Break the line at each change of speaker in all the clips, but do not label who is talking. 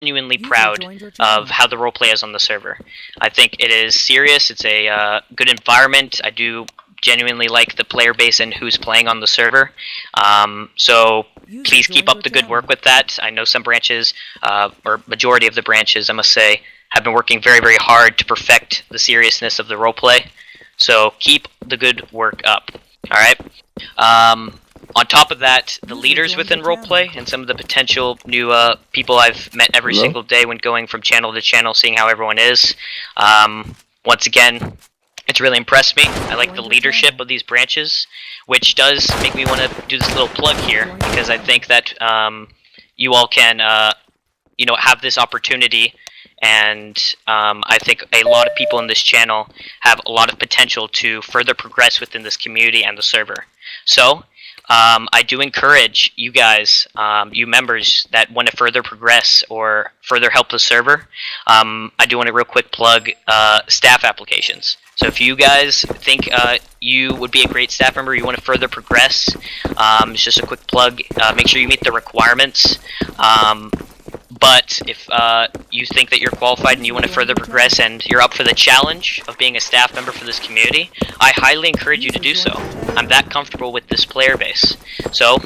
genuinely proud of how the roleplay is on the server. I think it is serious. It's a good environment. I do genuinely like the player base and who's playing on the server. So please keep up the good work with that. I know some branches, or majority of the branches, I must say, have been working very, very hard to perfect the seriousness of the roleplay. So keep the good work up. All right. On top of that, the leaders within roleplay and some of the potential new people I've met every single day when going from channel to channel, seeing how everyone is. Once again, it's really impressed me. I like the leadership of these branches, which does make me want to do this little plug here, because I think that you all can, have this opportunity. And I think a lot of people in this channel have a lot of potential to further progress within this community and the server. So I do encourage you guys, you members that want to further progress or further help the server, I do want to real quick plug staff applications. So if you guys think you would be a great staff member, you want to further progress, it's just a quick plug. Make sure you meet the requirements. But if you think that you're qualified and you want to further progress and you're up for the challenge of being a staff member for this community, I highly encourage you to do so. I'm that comfortable with this player base. So,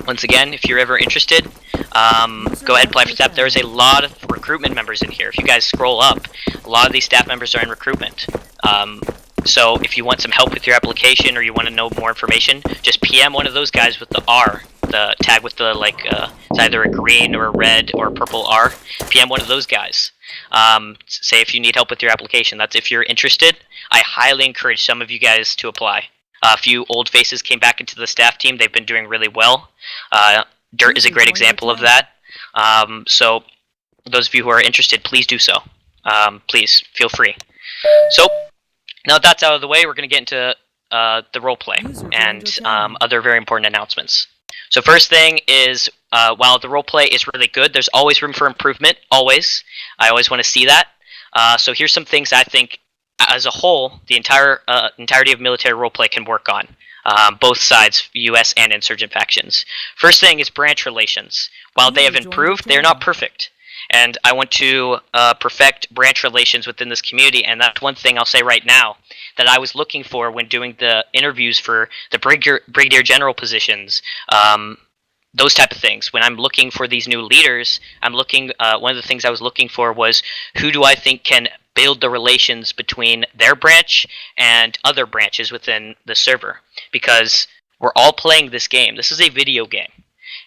once again, if you're ever interested, go ahead and apply for staff. There's a lot of recruitment members in here. If you guys scroll up, a lot of these staff members are in recruitment. So if you want some help with your application or you want to know more information, just PM one of those guys with the R, the tag with the it's either a green or a red or a purple R. PM one of those guys. Say if you need help with your application. That's if you're interested. I highly encourage some of you guys to apply. A few old faces came back into the staff team. They've been doing really well. Dirt is a great example of that. So those of you who are interested, please do so. Please feel free. So now that that's out of the way, we're going to get into the roleplay and other very important announcements. So first thing is, while the roleplay is really good, there's always room for improvement, always. I always want to see that. So here's some things I think, as a whole, the entirety of military roleplay can work on. Both sides, US and insurgent factions. First thing is branch relations. While they have improved, they're not perfect. And I want to perfect branch relations within this community, and that's one thing I'll say right now that I was looking for when doing the interviews for the brigadier general positions, those type of things. When I'm looking for these new leaders, I'm looking. One of the things I was looking for was, who do I think can build the relations between their branch and other branches within the server? Because we're all playing this game. This is a video game.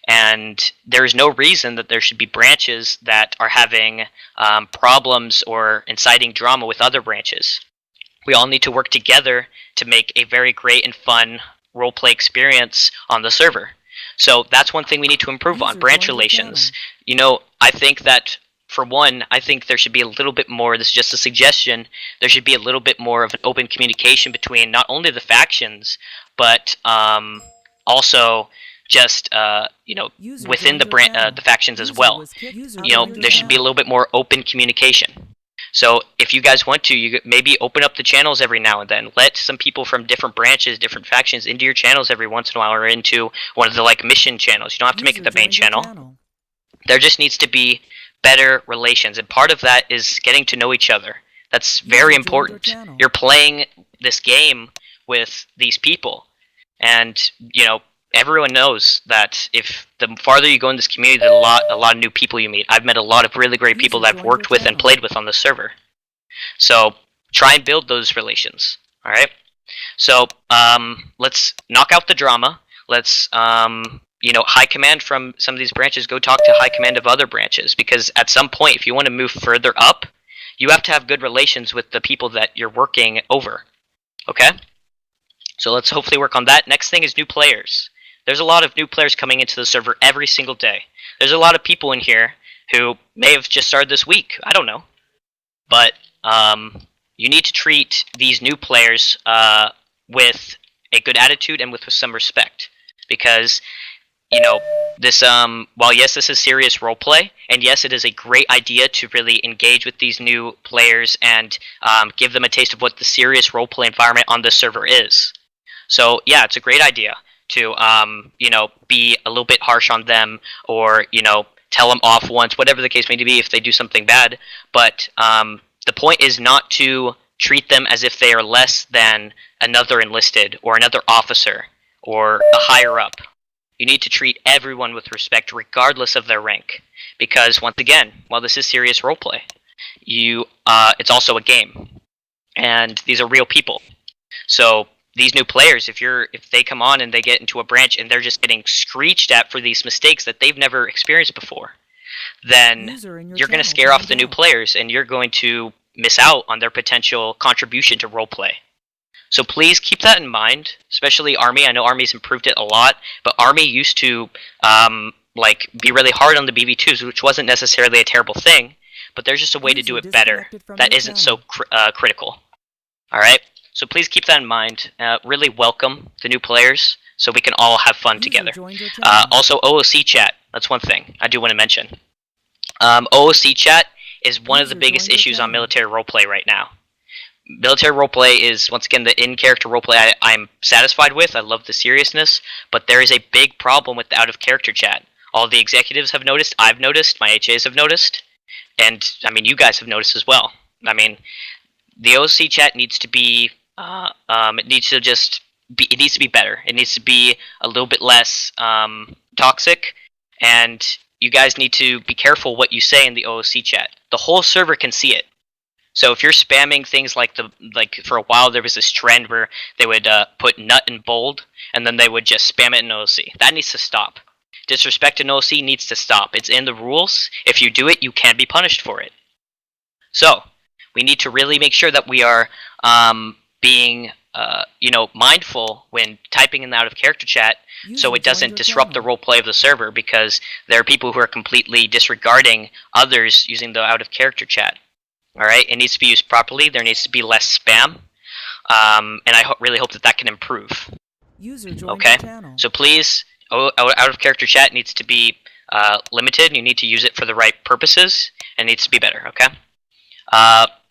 And there is no reason that there should be branches that are having problems or inciting drama with other branches. We all need to work together to make a very great and fun roleplay experience on the server. So that's one thing we need to improve on, branch relations. I think that, for one, I think there should be a little bit more, this is just a suggestion, there should be a little bit more of an open communication between not only the factions, but also just within the factions as well. There should be a little bit more open communication. So if you guys want to, you maybe open up the channels every now and then. Let some people from different branches, different factions into your channels every once in a while, or into one of the mission channels. You don't have to make it the main channel. There just needs to be better relations, and part of that is getting to know each other. That's very important. You're playing this game with these people, and everyone knows that if the farther you go in this community, there's a lot of new people you meet. I've met a lot of really great people that I've worked with and played with on the server. So try and build those relations. All right. So let's knock out the drama. Let's high command from some of these branches, go talk to high command of other branches, because at some point, if you want to move further up, you have to have good relations with the people that you're working over. Okay. So let's hopefully work on that. Next thing is new players. There's a lot of new players coming into the server every single day. There's a lot of people in here who may have just started this week. I don't know. But you need to treat these new players with a good attitude and with some respect. Because, this, while yes, this is serious roleplay, and yes, it is a great idea to really engage with these new players and give them a taste of what the serious roleplay environment on this server is. So, yeah, it's a great idea to, be a little bit harsh on them, or, tell them off once, whatever the case may be if they do something bad. But the point is not to treat them as if they are less than another enlisted or another officer or a higher up. You need to treat everyone with respect regardless of their rank. Because once again, while this is serious roleplay, it's also a game. And these are real people. So these new players, if they come on and they get into a branch and they're just getting screeched at for these mistakes that they've never experienced before, then you're going to scare off the new players and you're going to miss out on their potential contribution to roleplay. So please keep that in mind, especially Army. I know Army's improved it a lot, but Army used to be really hard on the BV2s, which wasn't necessarily a terrible thing, but there's just a way to do it better that isn't so critical. Alright? So please keep that in mind. Really welcome the new players so we can all have fun together. Also, OOC chat. That's one thing I do want to mention. OOC chat is one of the biggest issues on military roleplay right now. Military roleplay is, once again, the in-character roleplay I'm satisfied with. I love the seriousness, but there is a big problem with the out-of-character chat. All the executives have noticed, I've noticed, my HAs have noticed, and, I mean, you guys have noticed as well. I mean, the OOC chat needs to be, it needs to be better. It needs to be a little bit less toxic, and you guys need to be careful what you say in the OOC chat. The whole server can see it. So if you're spamming things like for a while there was this trend where they would put nut in bold and then they would just spam it in OOC. That needs to stop. Disrespect in OOC needs to stop. It's in the rules. If you do it, you can be punished for it. So we need to really make sure that we are being mindful when typing in the out of character chat, so it doesn't disrupt the roleplay of the server, because there are people who are completely disregarding others using the out of character chat. Alright, it needs to be used properly, there needs to be less spam, and I really hope that can improve. Okay, so please, out of character chat needs to be limited, you need to use it for the right purposes, and it needs to be better, okay?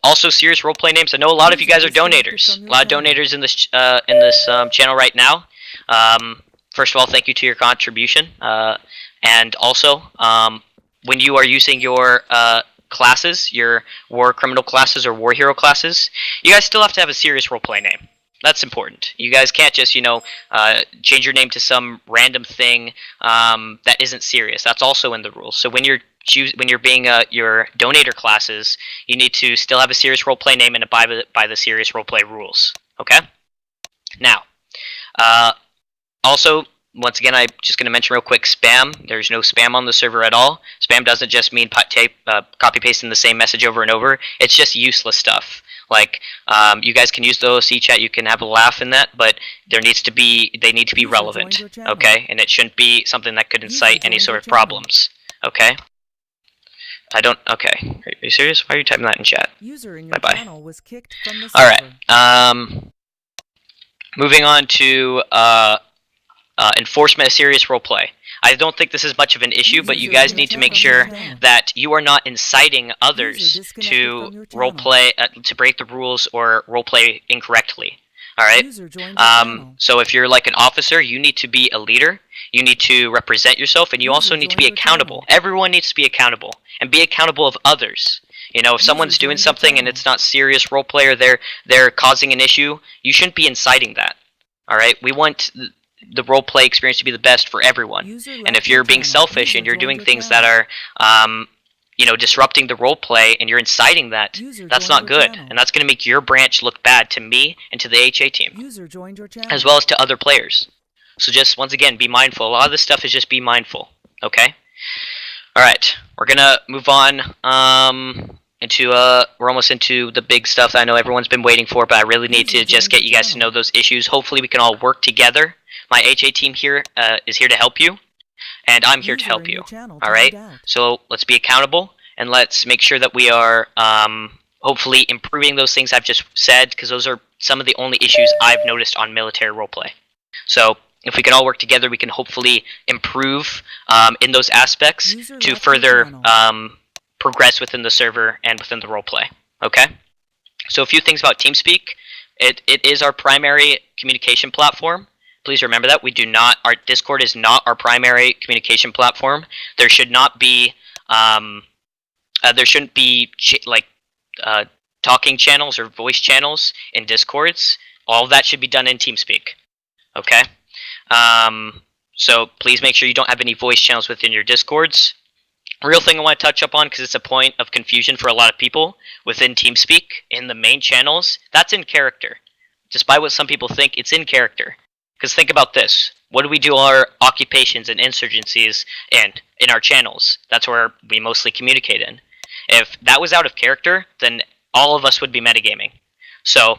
Also, serious roleplay names, I know a lot of you guys are donators, a lot of donators in this channel right now. First of all, thank you to your contribution, and also, when you are using your classes, your war criminal classes or war hero classes, you guys still have to have a serious roleplay name. That's important. You guys can't just, change your name to some random thing that isn't serious. That's also in the rules. So when you're being your donator classes, you need to still have a serious roleplay name and abide by the serious roleplay rules. Okay? Now, also, once again, I'm just going to mention real quick spam. There's no spam on the server at all. Spam doesn't just mean copy-pasting the same message over and over. It's just useless stuff. Like, you guys can use the OOC chat, you can have a laugh in that, but they need to be relevant, okay? And it shouldn't be something that could incite any sort of problems, okay? Okay. Are you serious? Why are you typing that in chat? Bye-bye. Alright, moving on to, enforcement of serious roleplay. I don't think this is much of an issue, but you guys need to make sure that you are not inciting others to roleplay, to break the rules or roleplay incorrectly. Alright? So if you're like an officer, you need to be a leader, you need to represent yourself, and you also need to be accountable. Everyone needs to be accountable, and be accountable of others. If someone's doing something and it's not serious roleplay or they're causing an issue, you shouldn't be inciting that. Alright? We want the roleplay experience to be the best for everyone. And if you're being selfish and you're doing things that are, disrupting the roleplay and you're inciting that, that's not good. And that's going to make your branch look bad to me and to the HA team, as well as to other players. So just, once again, be mindful. A lot of this stuff is just be mindful. Okay? Alright, we're going to move on we're almost into the big stuff that I know everyone's been waiting for, but I really need to just get you guys to know those issues. Hopefully we can all work together. My HA team here is here to help you, and I'm here to help you. Alright? So let's be accountable, and let's make sure that we are hopefully improving those things I've just said, because those are some of the only issues I've noticed on military roleplay. So if we can all work together, we can hopefully improve in those aspects to further progress within the server and within the roleplay. Okay? So a few things about TeamSpeak. It is our primary communication platform, Please remember that. Our Discord is not our primary communication platform. There should not be, there shouldn't be, talking channels or voice channels in Discords. All of that should be done in TeamSpeak. Okay? So please make sure you don't have any voice channels within your Discords. Real thing I want to touch up on, because it's a point of confusion for a lot of people, within TeamSpeak, in the main channels, that's in character. Despite what some people think, it's in character. Because think about this. What do we do our occupations and insurgencies in our channels? That's where we mostly communicate in. If that was out of character, then all of us would be metagaming. So,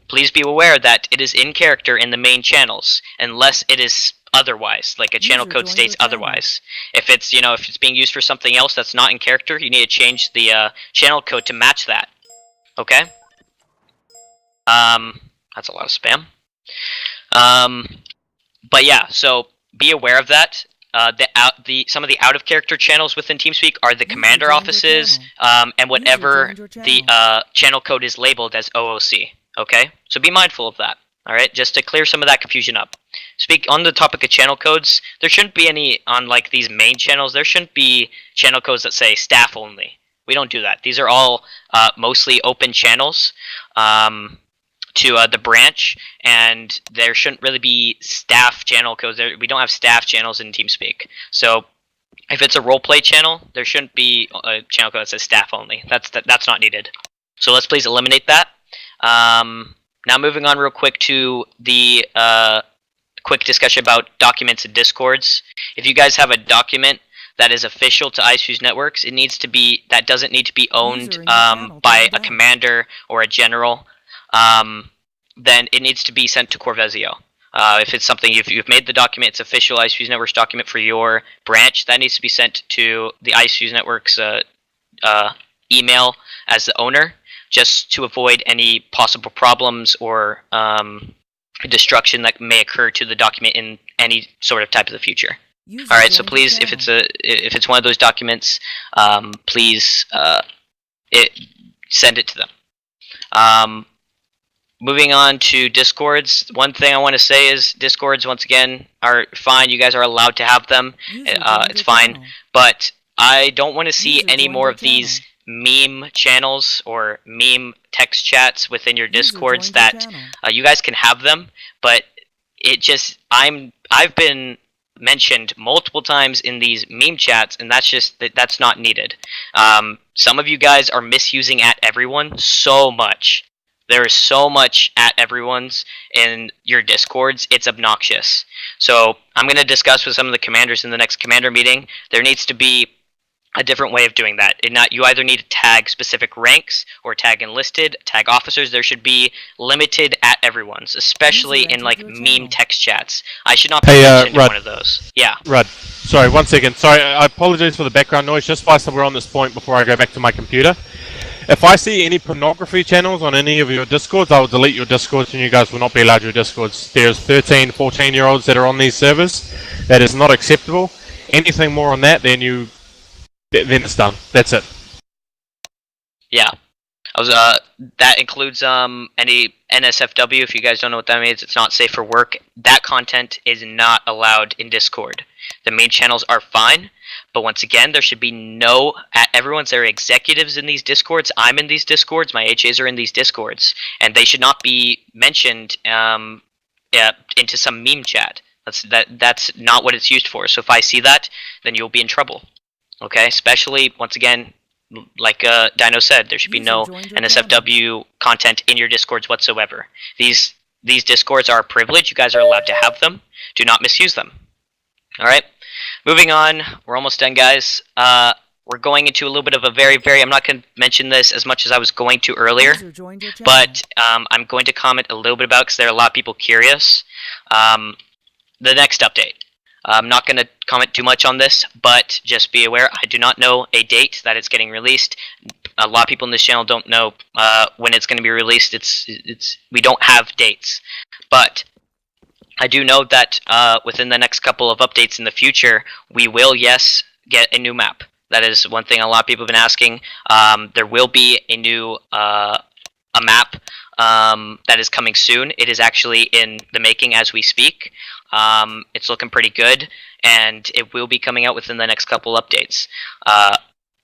please be aware that it is in character in the main channels, unless it is otherwise, like a channel code states otherwise. If it's, if it's being used for something else that's not in character, you need to change the channel code to match that. Okay? That's a lot of spam. But yeah, so be aware of that. Some of the out of character channels within TeamSpeak are the commander offices, and whatever the channel code is labeled as OOC. Okay, so be mindful of that. All right, just to clear some of that confusion up. On the topic of channel codes, there shouldn't be any on like these main channels. There shouldn't be channel codes that say staff only. We don't do that. These are all mostly open channels to the branch, and there shouldn't really be staff channel codes. We don't have staff channels in TeamSpeak. So if it's a roleplay channel, there shouldn't be a channel code that says staff only. That's not needed. So let's please eliminate that. Now moving on real quick to the quick discussion about documents and discords. If you guys have a document that is official to Icefuse Networks, that doesn't need to be owned by a commander or a general. Then it needs to be sent to Corvezio. If it's something you've made the document, it's official Icefuse Networks document for your branch, that needs to be sent to the Icefuse Networks email as the owner, just to avoid any possible problems or destruction that may occur to the document in any sort of type of the future. All right, so please, if it's one of those documents, please send it to them. Moving on to Discords, one thing I want to say is Discords, once again, are fine. You guys are allowed to have them. It's fine. But I don't want to see any more of these meme channels or meme text chats within your Discords that you guys can have them, but I've been mentioned multiple times in these meme chats, and that's not needed. Some of you guys are misusing @everyone so much. There is so much @everyone's in your Discords, it's obnoxious. So I'm going to discuss with some of the commanders in the next commander meeting. There needs to be a different way of doing that. You either need to tag specific ranks or tag enlisted, tag officers. There should be limited @everyone's, especially in like meme text chats. I should not be mentioned in one of those. Yeah.
Rudd, sorry, 1 second. Sorry, I apologize for the background noise. Just whilst we're on this point before I go back to my computer. If I see any pornography channels on any of your Discords, I will delete your Discords and you guys will not be allowed your Discords. There's 13, 14-year-olds that are on these servers. That is not acceptable. Anything more on that, then it's done. That's it.
Yeah. That includes any NSFW. If you guys don't know what that means, it's not safe for work. That content is not allowed in Discord. The main channels are fine, but once again, there should be no @everyone's. There are executives in these Discords. I'm in these Discords. My HAs are in these Discords, and they should not be mentioned into some meme chat. That's not what it's used for. So if I see that, then you'll be in trouble. Okay, especially once again, like Dino said, there should be no NSFW content in your Discords whatsoever. These Discords are a privilege. You guys are allowed to have them. Do not misuse them. All right, moving on. We're almost done, guys. We're going into a little bit of a very, I'm not going to mention this as much as I was going to earlier, but I'm going to comment a little bit about it because there are a lot of people curious. The next update. I'm not going to comment too much on this, but just be aware, I do not know a date that it's getting released. A lot of people in this channel don't know when it's going to be released. We don't have dates, but I do know that within the next couple of updates in the future, we will, yes, get a new map. That is one thing a lot of people have been asking. There will be a new a map that is coming soon. It is actually in the making as we speak. It's looking pretty good, and it will be coming out within the next couple updates.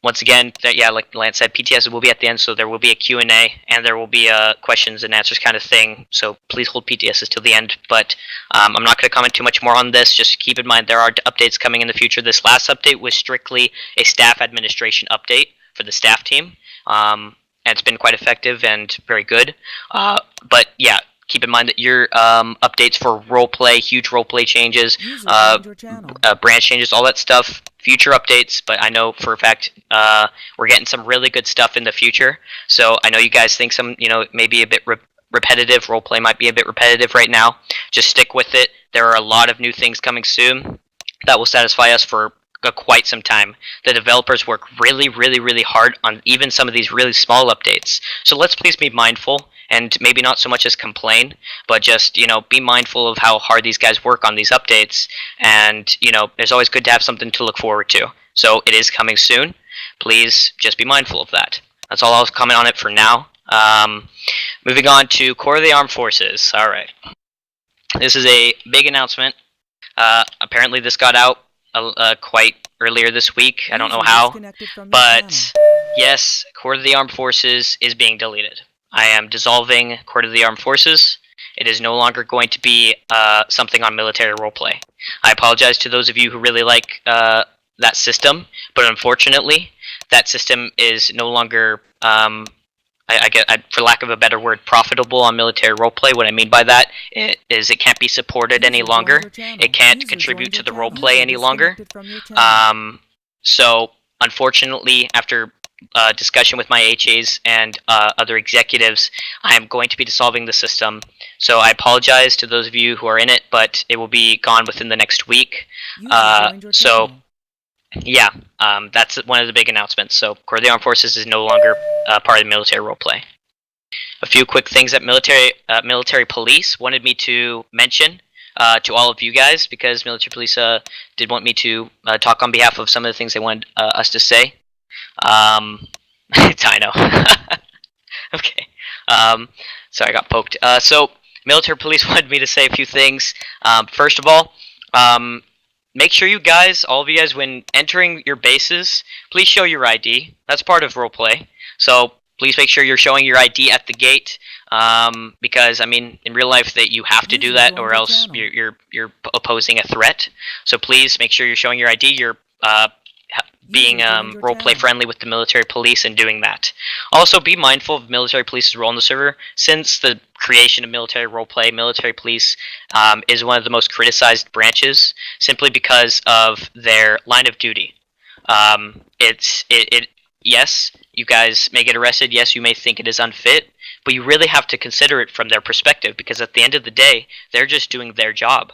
Once again, yeah, like Lance said, PTS will be at the end, so there will be a Q&A, and there will be a questions and answers kind of thing, so please hold PTSs till the end. But I'm not going to comment too much more on this. Just keep in mind there are updates coming in the future. This last update was strictly a staff administration update for the staff team, and it's been quite effective and very good. But yeah, keep in mind that your updates for roleplay, huge roleplay changes, branch changes, all that stuff, future updates, but I know for a fact we're getting some really good stuff in the future. So I know you guys think some, maybe a bit repetitive, roleplay might be a bit repetitive right now. Just stick with it. There are a lot of new things coming soon that will satisfy us for quite some time. The developers work really, really, really hard on even some of these really small updates. So let's please be mindful, and maybe not so much as complain, but just, be mindful of how hard these guys work on these updates. And, it's always good to have something to look forward to. So it is coming soon. Please just be mindful of that. That's all I'll comment on it for now. Moving on to Core of the Armed Forces. All right. This is a big announcement. Apparently this got out quite earlier this week. I don't know how. But yes, Core of the Armed Forces is being deleted. I am dissolving Court of the Armed Forces. It is no longer going to be something on military roleplay. I apologize to those of you who really like that system, but unfortunately, that system is no longer, for lack of a better word, profitable on military roleplay. What I mean by that is it can't be supported any longer. It can't contribute to the roleplay any longer. So, unfortunately, after discussion with my HAs and other executives, I am going to be dissolving the system. So I apologize to those of you who are in it, but it will be gone within the next week. So yeah, that's one of the big announcements. So Core of the Armed Forces is no longer part of the military roleplay. A few quick things that military police wanted me to mention to all of you guys, because military police did want me to talk on behalf of some of the things they wanted us to say. Dino. Okay. Sorry, I got poked. So, military police wanted me to say a few things. First of all, make sure you guys, all of you guys, when entering your bases, please show your ID. That's part of roleplay. So, please make sure you're showing your ID at the gate. Because, I mean, in real life, that you have to do that, or else you're opposing a threat. So, please make sure you're showing your ID. You're being roleplay friendly with the military police and doing that. Also, be mindful of military police's role in the server. Since the creation of military roleplay, military police is one of the most criticized branches, simply because of their line of duty. Yes, you guys may get arrested. Yes, you may think it is unfit, but you really have to consider it from their perspective, because at the end of the day, they're just doing their job.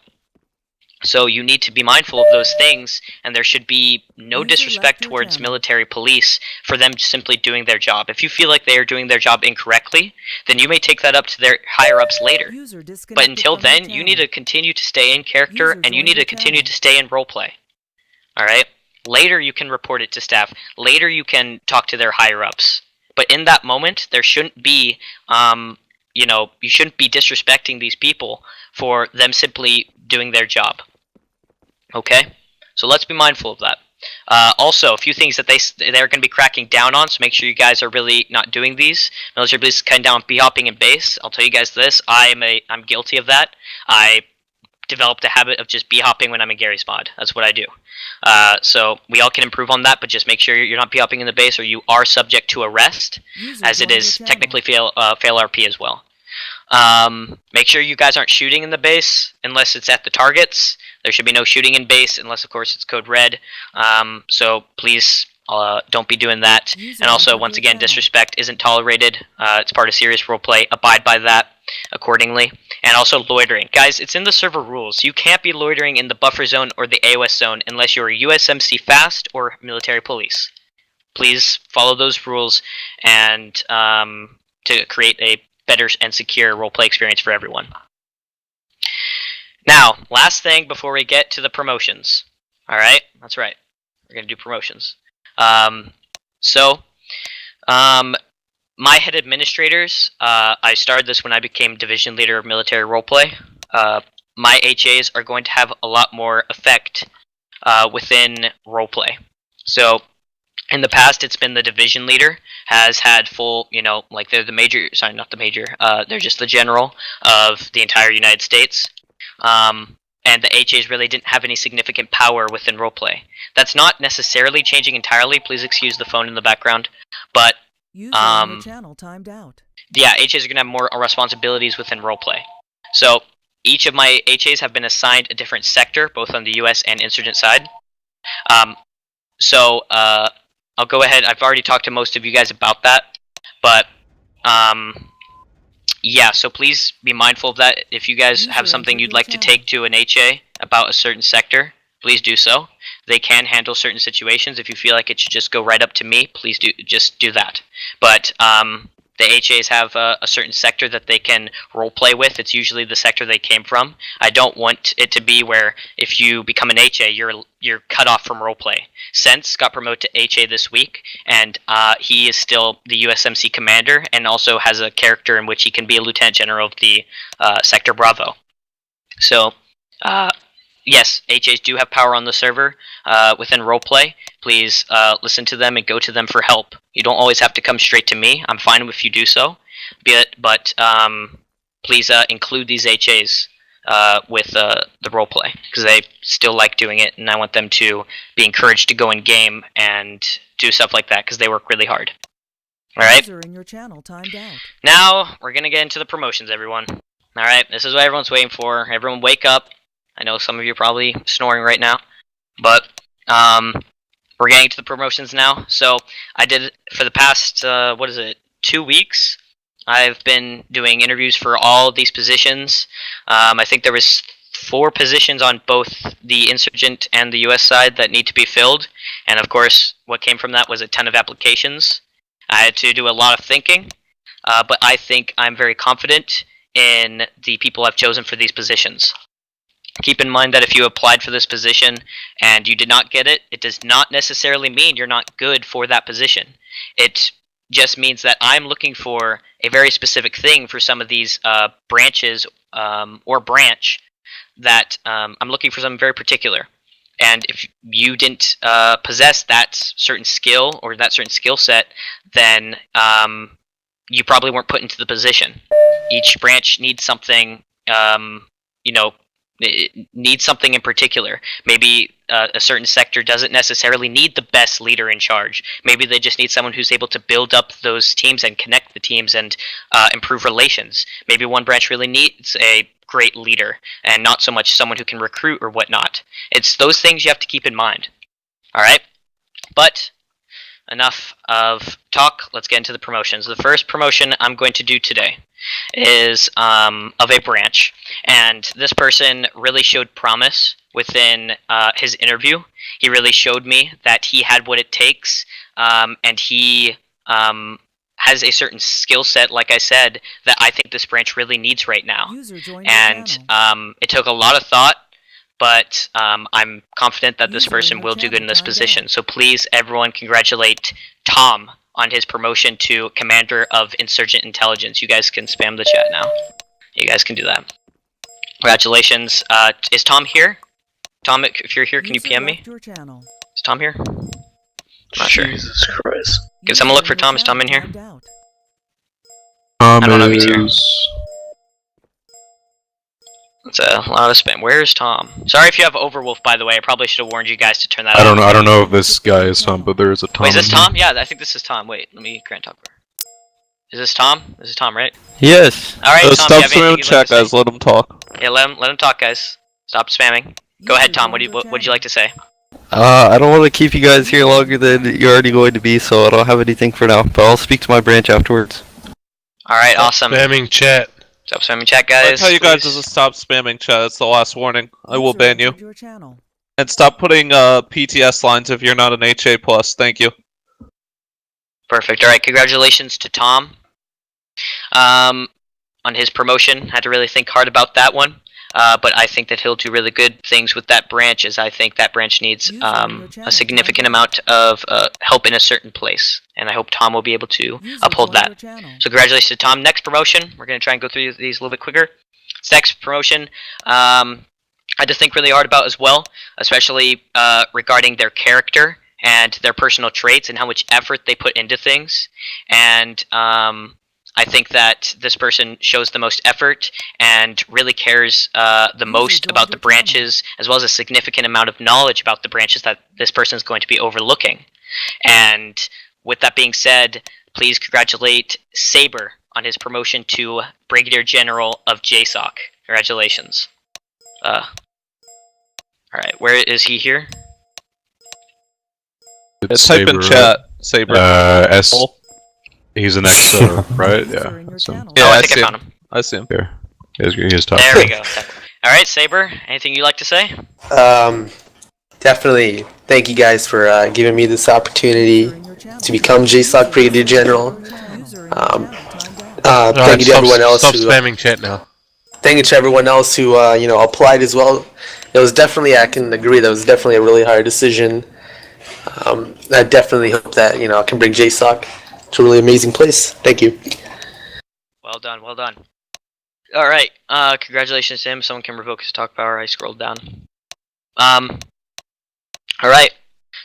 So you need to be mindful of those things, and there should be no disrespect towards military police for them simply doing their job. If you feel like they are doing their job incorrectly, then you may take that up to their higher-ups later. But until then, you need to continue to stay in character, and you need to continue to stay in roleplay. Alright? Later you can report it to staff. Later you can talk to their higher-ups. But in that moment, there shouldn't be, you shouldn't be disrespecting these people for them simply doing their job. Okay? So let's be mindful of that. Also, a few things that they're going to be cracking down on, so make sure you guys are really not doing these. Military police cutting down on b-hopping in base. I'll tell you guys this, I'm guilty of that. I developed a habit of just b-hopping when I'm in Gary's mod. That's what I do. So we all can improve on that, but just make sure you're not b-hopping in the base, or you are subject to arrest, as it is technically fail RP as well. Make sure you guys aren't shooting in the base unless it's at the targets. There should be no shooting in base unless, of course, it's code red. So please don't be doing that. And also, once again, disrespect isn't tolerated. It's part of serious roleplay. Abide by that accordingly. And also loitering. Guys, it's in the server rules. You can't be loitering in the buffer zone or the AOS zone unless you're a USMC fast or military police. Please follow those rules and to create a better and secure roleplay experience for everyone. Now, last thing before we get to the promotions. Alright, that's right. We're going to do promotions. My head administrators, I started this when I became division leader of military roleplay. my HAs are going to have a lot more effect within roleplay. So in the past, it's been the division leader has had full, like they're the major, sorry, not the major, they're just the general of the entire United States. And the HAs really didn't have any significant power within roleplay. That's not necessarily changing entirely. Please excuse the phone in the background. But,
channel timed out.
Yeah, HAs are going to have more responsibilities within roleplay. So, each of my HAs have been assigned a different sector, both on the US and insurgent side. I'll go ahead. I've already talked to most of you guys about that. But, yeah, so please be mindful of that. If you guys have something you'd like to take to an HA about a certain sector, please do so. They can handle certain situations. If you feel like it should just go right up to me, please just do that. But the HAs have a certain sector that they can roleplay with. It's usually the sector they came from. I don't want it to be where if you become an HA, you're cut off from roleplay. Sense got promoted to HA this week, and he is still the USMC commander, and also has a character in which he can be a lieutenant general of the Sector Bravo. So, yes, HAs do have power on the server within roleplay. Please listen to them and go to them for help. You don't always have to come straight to me. I'm fine if you do so. But please include these HAs with the roleplay, because they still like doing it, and I want them to be encouraged to go in game and do stuff like that, because they work really hard. Alright?
Your channel timed out.
Now, we're going to get into the promotions, everyone. Alright, this is what everyone's waiting for. Everyone wake up. I know some of you are probably snoring right now, but we're getting to the promotions now. So I did, for the past, 2 weeks, I've been doing interviews for all these positions. I think there was 4 positions on both the Insurgent and the US side that need to be filled. And of course, what came from that was a ton of applications. I had to do a lot of thinking, but I think I'm very confident in the people I've chosen for these positions. Keep in mind that if you applied for this position and you did not get it, it does not necessarily mean you're not good for that position. It just means that I'm looking for a very specific thing for some of these branches or branch that I'm looking for something very particular. And if you didn't possess that certain skill or that certain skill set, then you probably weren't put into the position. Each branch needs something, it needs something in particular. Maybe a certain sector doesn't necessarily need the best leader in charge. Maybe they just need someone who's able to build up those teams and connect the teams and improve relations. Maybe one branch really needs a great leader and not so much someone who can recruit or whatnot. It's those things you have to keep in mind. Alright? But enough of talk, let's get into the promotions. The first promotion I'm going to do today is of a branch, and this person really showed promise within his interview. He really showed me that he had what it takes, and he has a certain skill set, like I said, that I think this branch really needs right now. And it took a lot of thought, but I'm confident that this person will do good in this position. So please, everyone, congratulate Tom on his promotion to Commander of Insurgent Intelligence. You guys can spam the chat now. You guys can do that. Congratulations. Is Tom here? Tom, if you're here, can you PM me? Is Tom here? I'm not sure.
Jesus Christ.
Can someone look for Tom? Is Tom in here?
I
don't know if he's here. It's a lot of spam. Where's Tom? Sorry if you have Overwolf, by the way. I probably should have warned you guys to turn that off.
I don't know if this guy is Tom, but there is a Tom.
Wait, is this Tom? Yeah, I think this is Tom. Wait, let me grant talk. Is this Tom? This is Tom, right?
Yes.
Alright, Tom,
stop spamming chat, guys. Let him talk.
Yeah, let him talk, guys. Stop spamming. Go ahead, Tom. What'd you like to say?
I don't want to keep you guys here longer than you're already going to be, so I don't have anything for now, but I'll speak to my branch afterwards.
Alright, awesome.
Spamming chat.
Stop spamming chat, guys.
I tell you guys
please.
to stop spamming chat. It's the last warning. I will ban you. And stop putting PTS lines if you're not an HA+. Thank you.
Perfect. Alright, congratulations to Tom. On his promotion. Had to really think hard about that one. But I think that he'll do really good things with that branch, as I think that branch needs a significant amount of help in a certain place. And I hope Tom will be able to uphold that. So congratulations to Tom. Next promotion, we're going to try and go through these a little bit quicker. This next promotion, I had to think really hard about as well, especially regarding their character and their personal traits and how much effort they put into things. And I think that this person shows the most effort and really cares the most about the branches, as well as a significant amount of knowledge about the branches that this person is going to be overlooking. And with that being said, please congratulate Saber on his promotion to Brigadier General of JSOC. Congratulations. Alright, where is he here?
Type in chat, Saber.
S. He's an ex, right? Yeah. So.
Oh,
Yeah,
I
I
think
see
I
him.
found him.
I see him.
Here. He's top.
There we go. Alright, Saber, anything you'd like to say?
Definitely. Thank you guys for giving me this opportunity to become JSOC Brigadier General. Thank you to everyone else
Stop
who
spamming chat now.
thank you to everyone else who applied as well. It was definitely, I can agree, that was definitely a really hard decision. I definitely hope that I can bring JSOC to a really amazing place. Thank you.
Well done, well done. Alright, congratulations to him. Someone can revoke his talk power. I scrolled down. Alright.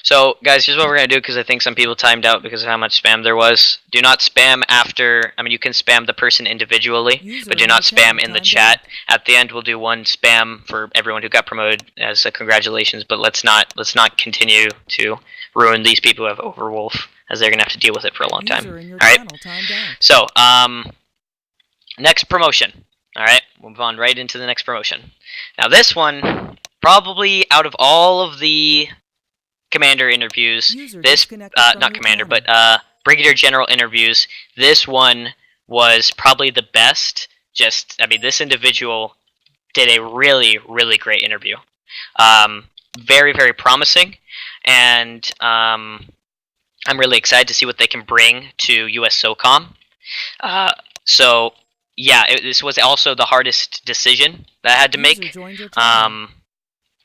So, guys, here's what we're going to do, because I think some people timed out because of how much spam there was. Do not spam after... I mean, you can spam the person individually, but do not spam in the chat. At the end, we'll do one spam for everyone who got promoted as a congratulations, but let's not continue to ruin these people who have Overwolf, as they're going to have to deal with it for a long time. Alright. So, next promotion. Alright, we'll move on right into the next promotion. Now, this one, probably out of all of the commander interviews, this, not commander, but brigadier general interviews, this one was probably the best. I mean, this individual did a really, really great interview. Very, very promising, and I'm really excited to see what they can bring to US SOCOM. So, yeah, this was also the hardest decision that I had to make,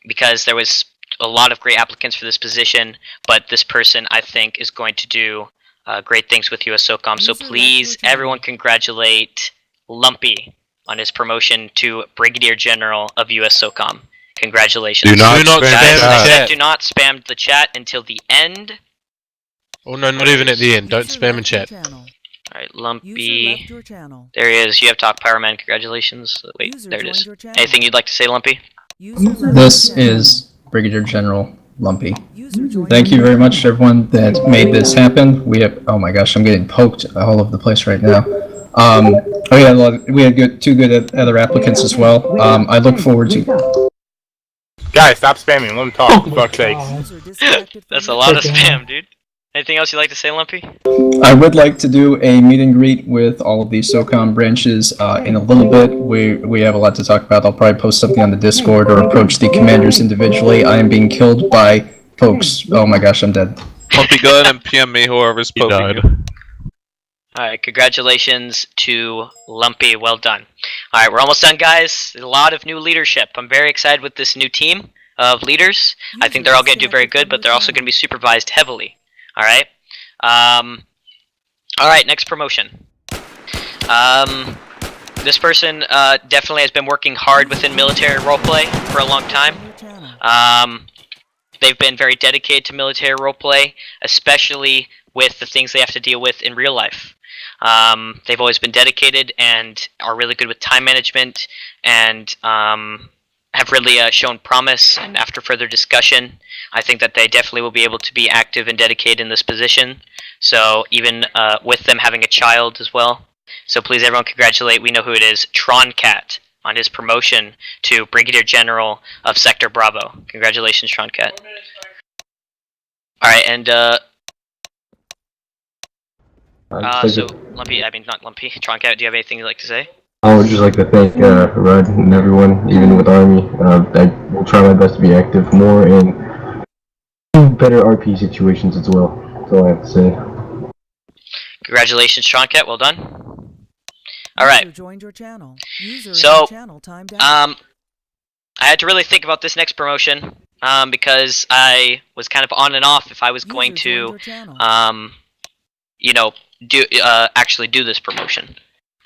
because there was a lot of great applicants for this position, but this person, I think, is going to do great things with US SOCOM. So please, everyone congratulate Lumpy on his promotion to Brigadier General of US SOCOM. Congratulations.
Do not spam
Guys,
the
I said
chat.
do not spam the chat until the end.
Oh no, not even at the end. Don't spam in chat.
Alright, Lumpy. There he is. You have talk power, man. Congratulations. Wait, there it is. Anything you'd like to say, Lumpy?
This is Brigadier General Lumpy. Thank you very much to everyone that made this happen. We have, oh my gosh, I'm getting poked all over the place right now. We had two good other applicants as well. I look forward to...
Guys, stop spamming. Let him talk, for fuck's sake.
That's a lot of spam, dude. Anything else you'd like to say, Lumpy?
I would like to do a meet and greet with all of these SOCOM branches in a little bit. We have a lot to talk about. I'll probably post something on the Discord or approach the commanders individually. I am being killed by folks. Oh my gosh, I'm dead.
Lumpy, go ahead and PM me whoever's poking you.
Alright, congratulations to Lumpy. Well done. Alright, we're almost done, guys. There's a lot of new leadership. I'm very excited with this new team of leaders. I think they're all going to do very good, but they're also going to be supervised heavily. Alright. Alright, next promotion. This person definitely has been working hard within military roleplay for a long time. They've been very dedicated to military roleplay, especially with the things they have to deal with in real life. They've always been dedicated and are really good with time management, and have really shown promise. And after further discussion, I think that they definitely will be able to be active and dedicated in this position. So even with them having a child as well. So please, everyone, congratulate. We know who it is. Troncat on his promotion to Brigadier General of Sector Bravo. Congratulations, Troncat. All right, and so Lumpy, I mean not Lumpy, Troncat. Do you have anything you'd like to say?
I would just like to thank Rudd and everyone, even with Army. I will try my best to be active more in better RP situations as well. That's all I have to say.
Congratulations, Troncat. Well done. All right. So, I had to really think about this next promotion because I was kind of on and off if I was going to, actually do this promotion.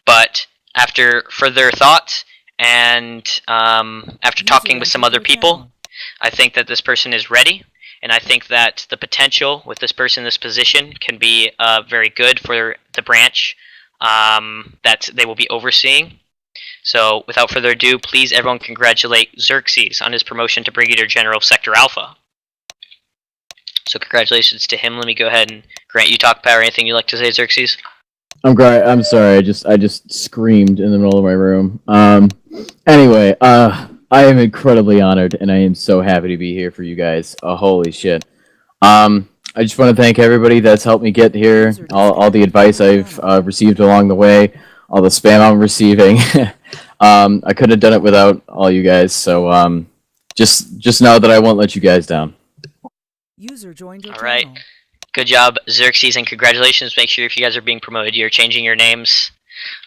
But after further thought and after talking with some other people, I think that this person is ready, and I think that the potential with this person in this position can be very good for the branch that they will be overseeing. So, without further ado, please everyone congratulate Xerxes on his promotion to Brigadier General of Sector Alpha. So, congratulations to him. Let me go ahead and grant you talk power. Anything you'd like to say, Xerxes?
I'm sorry. I just screamed in the middle of my room. Anyway, I am incredibly honored, and I am so happy to be here for you guys. Holy shit. I just want to thank everybody that's helped me get here. All the advice I've received along the way, all the spam I'm receiving. I couldn't have done it without all you guys. So just know that I won't let you guys down.
User joined your
All right.
channel.
Good job, Xerxes, and congratulations. Make sure if you guys are being promoted, you're changing your names.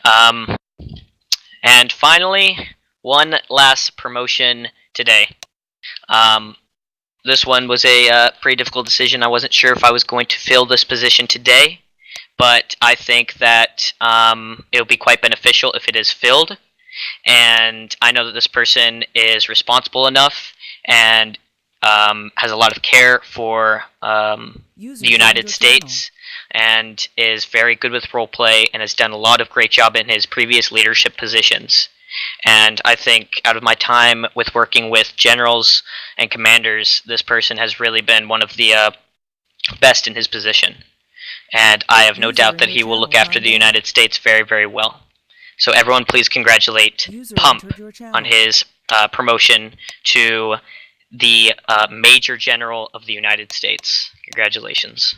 And finally, one last promotion today. This one was a pretty difficult decision. I wasn't sure if I was going to fill this position today, but I think that it'll be quite beneficial if it is filled. And I know that this person is responsible enough and has a lot of care for the United States and is very good with roleplay and has done a lot of great job in his previous leadership positions. And I think out of my time with working with generals and commanders, this person has really been one of the best in his position. And I have no doubt that he will look after the United States very, very well. So everyone please congratulate Pump on his promotion to the Major General of the United States. Congratulations.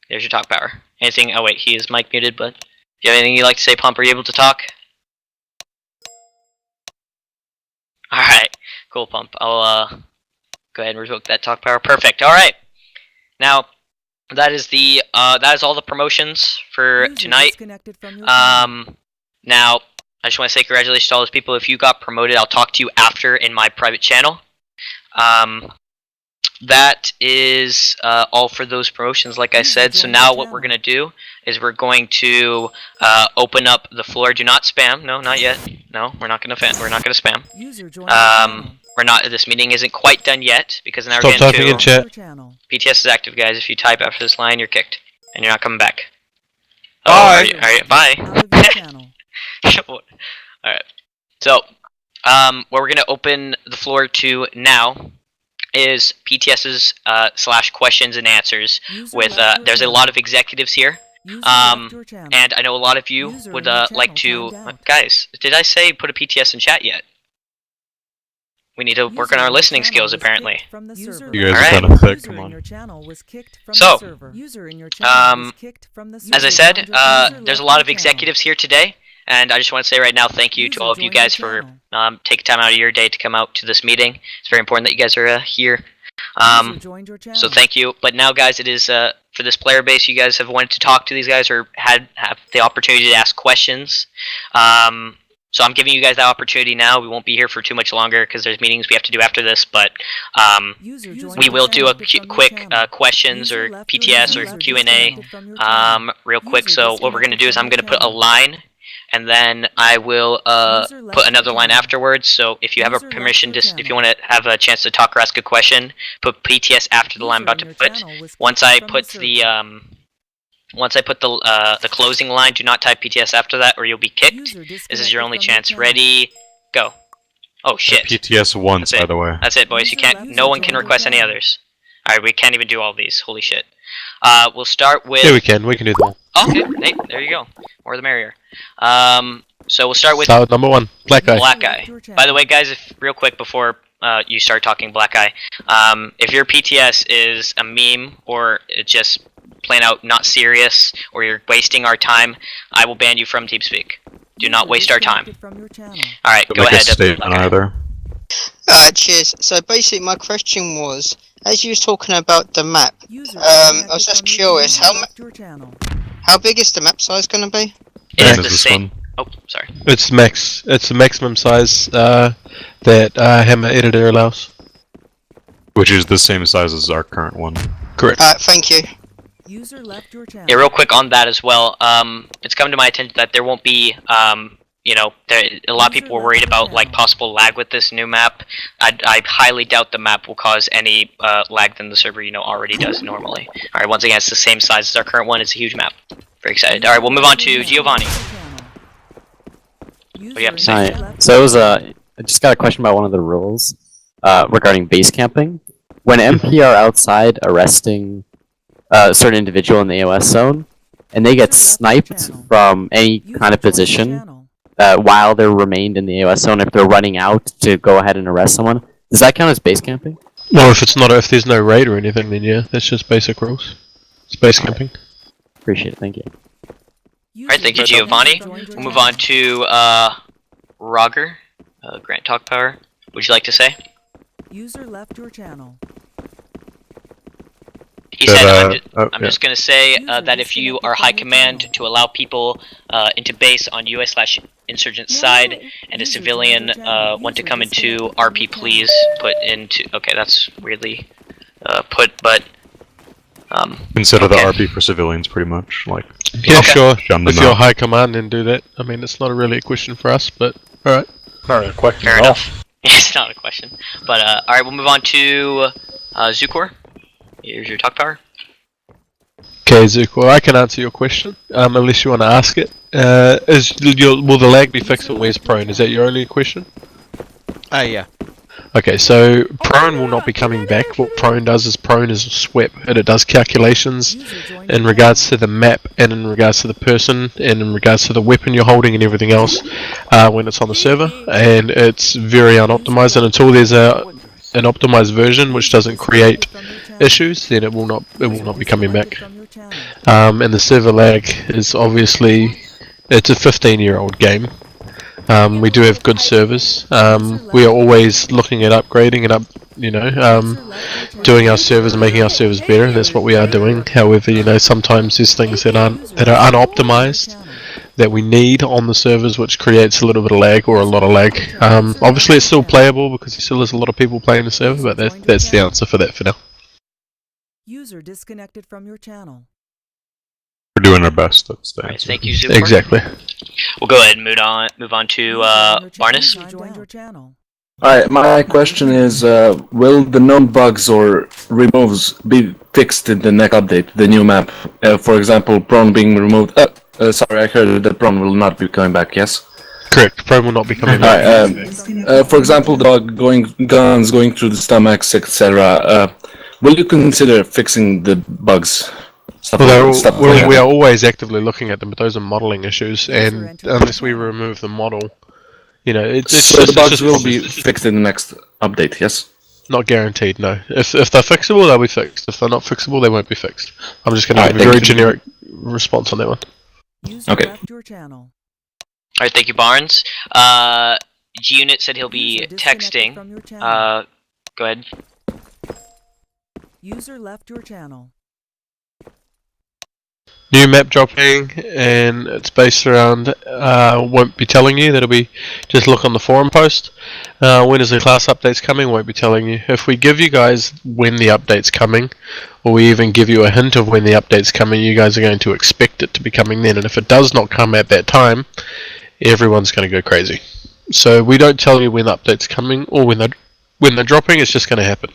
There's your talk power. Anything? Oh wait, he is mic muted, but do you have anything you'd like to say, Pump? Are you able to talk? Alright, cool, Pump. I'll go ahead and revoke that talk power. Perfect. Alright. Now, that is all the promotions for tonight. Now, I just want to say congratulations to all those people. If you got promoted, I'll talk to you after in my private channel. That is all for those promotions, like I said. So now what we're going to do is we're going to open up the floor. Do not spam. No, not yet. No, we're not going to spam. This meeting isn't quite done yet because now we're getting to
chat.
PTS is active, guys. If you type after this line, you're kicked and you're not coming back.
Bye.
Oh, alright, bye. Alright. So, what we're going to open the floor to now is PTS's / questions and answers with, there's a lot of executives here. And I know a lot of you would like to, guys, did I say put a PTS in chat yet? We need to work on our listening skills, apparently.
You guys are kind of thick, come on.
So, as I said, there's a lot of executives here today. And I just want to say right now, thank you to all of you guys for taking time out of your day to come out to this meeting. It's very important that you guys are here. So thank you. But now, guys, it is for this player base. You guys have wanted to talk to these guys or have the opportunity to ask questions. So I'm giving you guys that opportunity now. We won't be here for too much longer because there's meetings we have to do after this. But we will do a quick questions or PTS or Q&A real quick. So what we're going to do is I'm going to put a line. And then I will put another line afterwards. So if you have a permission, if you want to have a chance to talk or ask a question, put PTS after the line I'm about to put. Once I put the closing line, do not type PTS after that, or you'll be kicked. This is your only chance. Ready, go. Oh shit.
PTS once, by the way.
That's it, boys. You can't. No one can request any others. All right, we can't even do all these. Holy shit. We'll start with.
Yeah, we can. We can do them all.
Oh, okay, hey, there you go. More the merrier. So we'll start with
number one, Black Eye.
Black Eye. By the way, guys, if real quick before you start talking Black Eye, if your PTS is a meme or just plain out not serious or you're wasting our time, I will ban you from TeamSpeak. Do not waste our time. All right, go ahead.
Cheers. So basically, my question was, as you was talking about the map, I was just curious, how big is the map size going to be?
It's the same. Oh, sorry.
It's max. It's the maximum size that Hammer Editor allows.
Which is the same size as our current one.
Correct.
Thank you.
User left your channel.
Yeah, real quick on that as well. It's come to my attention that there won't be you know, a lot of people were worried about like possible lag with this new map. I highly doubt the map will cause any lag than the server already does normally. All right, once again, it's the same size as our current one. It's a huge map. Very excited. All right, we'll move on to Giovanni. What do you have to say?
Hi. So it was I just got a question about one of the rules regarding base camping. When MP are outside arresting a certain individual in the AOS zone, and they get sniped from any kind of position while they're remained in the AOS zone, if they're running out to go ahead and arrest someone, does that count as base camping?
Well, if there's no raid or anything, then yeah, that's just basic rules. It's base camping.
Appreciate it, thank you.
Alright, thank you, Giovanni. We'll move on to Roger, Grant Talk Power. Would you like to say?
User left your channel.
He said, I'm just going to say that if you are high command to allow people into base on US/insurgent side and a civilian want to come into RP, please put into... Okay, that's weirdly put, but...
Consider the RP for civilians, pretty much. Like,
yeah, sure.
Gun them
If you're
out.
high command, then do that. I mean, it's not really a question for us, but alright.
Not really a question
Fair
at all.
enough. It's not a question. But, alright, we'll move on to Zukor. Here's your talk power.
Okay, Zuko, I can answer your question, unless you want to ask it. Will the lag be fixed when where's prone? Is that your only question?
Yeah.
Okay, so prone will not be coming back. What prone is a sweep, and it does calculations in regards to the map, and in regards to the person, and in regards to the weapon you're holding and everything else when it's on the server, and it's very unoptimized, and until there's an optimized version which doesn't create issues, then it will not be coming back. And the server lag is obviously, it's a 15-year-old game. We do have good servers. We are always looking at upgrading and doing our servers and making our servers better. That's what we are doing. However, sometimes there's things that are unoptimized that we need on the servers, which creates a little bit of lag or a lot of lag. Obviously, it's still playable because there still is a lot of people playing the server, but that's the answer for that for now.
User disconnected from your channel.
We're doing our best. That's the
Alright,
answer.
thank you, Zukor.
Exactly.
We'll go ahead and move on to Barnes.
Alright, my question is, will the known bugs or removes be fixed in the next update, the new map? For example, prawn being removed. Sorry, I heard that prawn will not be coming back, yes?
Correct, prawn will not be coming back.
For example, the dog guns going through the stomachs, etc. Will you consider fixing the bugs?
We are always actively looking at them, but those are modeling issues, and unless we remove the model,
so the bugs will be fixed in the next update, yes?
Not guaranteed, no. If they're fixable, they'll be fixed. If they're not fixable, they won't be fixed. I'm just going to give a very generic response on that one.
Okay.
Alright, thank you, Barnes. G-Unit said he'll be texting. Go ahead.
User left your channel.
New map dropping, and it's based around, won't be telling you, that'll be, just look on the forum post. When is the class updates coming, won't be telling you. If we give you guys when the update's coming, or we even give you a hint of when the update's coming, you guys are going to expect it to be coming then, and if it does not come at that time, everyone's going to go crazy. So we don't tell you when the update's coming, or when they're dropping, it's just going to happen.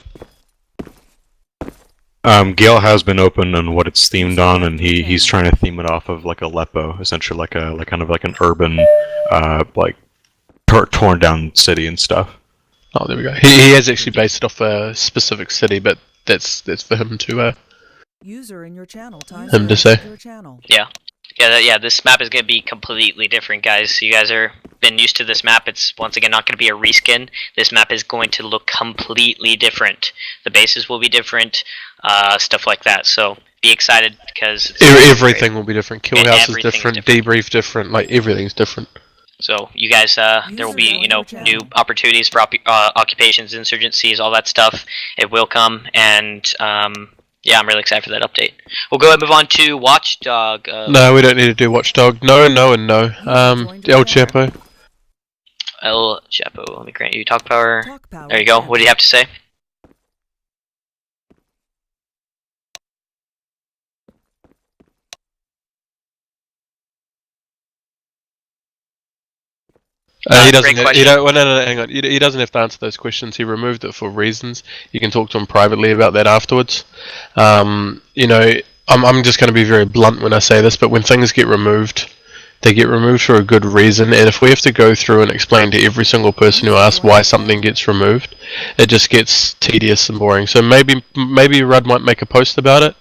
Gale has been open on what it's themed on, and he's trying to theme it off of like a Aleppo, essentially like kind of like an urban, like torn down city and stuff.
Oh, there we go. He has actually based it off a specific city, but that's for him to
User in your channel.
him to say.
Yeah, this map is going to be completely different, guys. You guys are been used to this map. It's once again not going to be a reskin. This map is going to look completely different. The bases will be different, stuff like that. So be excited because
everything will be different. Kill house is different, debrief different, like everything's different.
So you guys, there will be new opportunities for occupations, insurgencies, all that stuff. It will come, and yeah, I'm really excited for that update. We'll go ahead and move on to Watchdog.
No, we don't need to do Watchdog. No, and no. El Chapo.
El Chapo, let me grant you talk power. There you go. What do you have to say?
He doesn't.
Great question.
Hang on. He doesn't have to answer those questions. He removed it for reasons. You can talk to him privately about that afterwards. You know, I'm just going to be very blunt when I say this, but when things get removed, they get removed for a good reason. And if we have to go through and explain to every single person who asks why something gets removed, it just gets tedious and boring. So maybe Rudd might make a post about it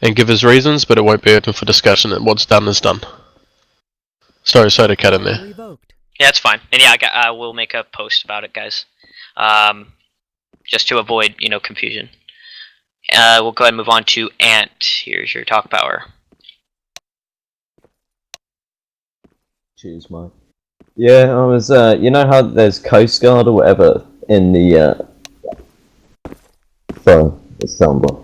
and give his reasons, but it won't be open for discussion. And what's done is done. Sorry to cut in there.
Yeah, it's fine. And yeah, I will make a post about it, guys. Just to avoid, confusion. We'll go ahead and move on to Ant. Here's your talk power.
Cheers, Mike. Yeah, I was, you know how there's Coast Guard or whatever in the, sorry, it's Tumblr.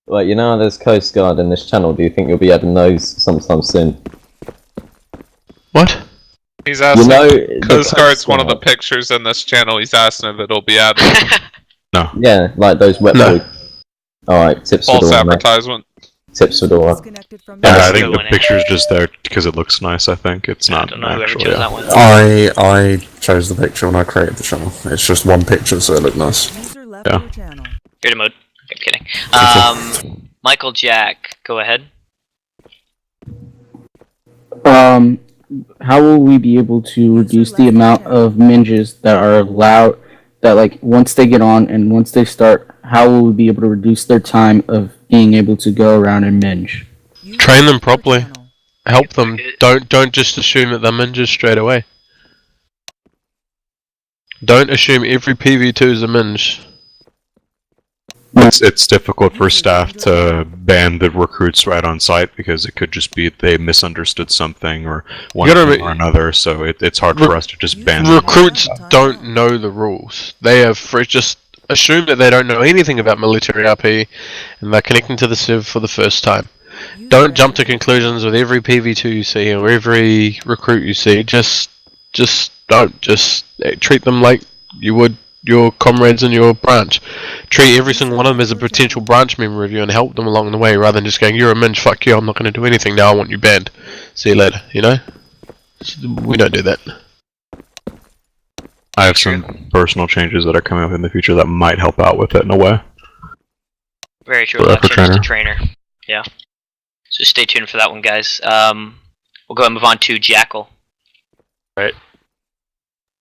Like, you know how there's Coast Guard in this channel, do you think you'll be adding those sometime soon?
What?
He's asking.
The
Coast Guard's one of the pictures in this channel. He's asking if it'll be added.
No.
Yeah, like those web boy. Alright, tips for
False
Dawn,
advertisement.
Tips for Dawn.
I think the picture's just there because it looks nice. I think it's not actually.
I chose the picture when I created the channel. It's just one picture, so it looked nice.
Yeah.
Creative mode. I'm kidding. Michael Jack, go ahead.
How will we be able to reduce the amount of minges that are allowed, that like once they get on and once they start, how will we be able to reduce their time of being able to go around and minge?
Train them properly. Help them. Don't just assume that they're minges straight away. Don't assume every PV2 is a minge.
It's difficult for staff to ban the recruits right on site because it could just be they misunderstood something or one thing or another. So it's hard for us to just ban them.
Recruits don't know the rules. They have just assume that they don't know anything about military RP, and they're connecting to the Civ for the first time. Don't jump to conclusions with every PV2 you see or every recruit you see. Just don't. Just treat them like you would your comrades in your branch. Treat every single one of them as a potential branch member of you and help them along the way rather than just going, you're a minge, fuck you, I'm not going to do anything now, I want you banned. See you later, We don't do that.
I have some personal changes that are coming up in the future that might help out with it in a way.
Very true. We'll have changes to trainer. Yeah. So stay tuned for that one, guys. We'll go ahead and move on to Jackal.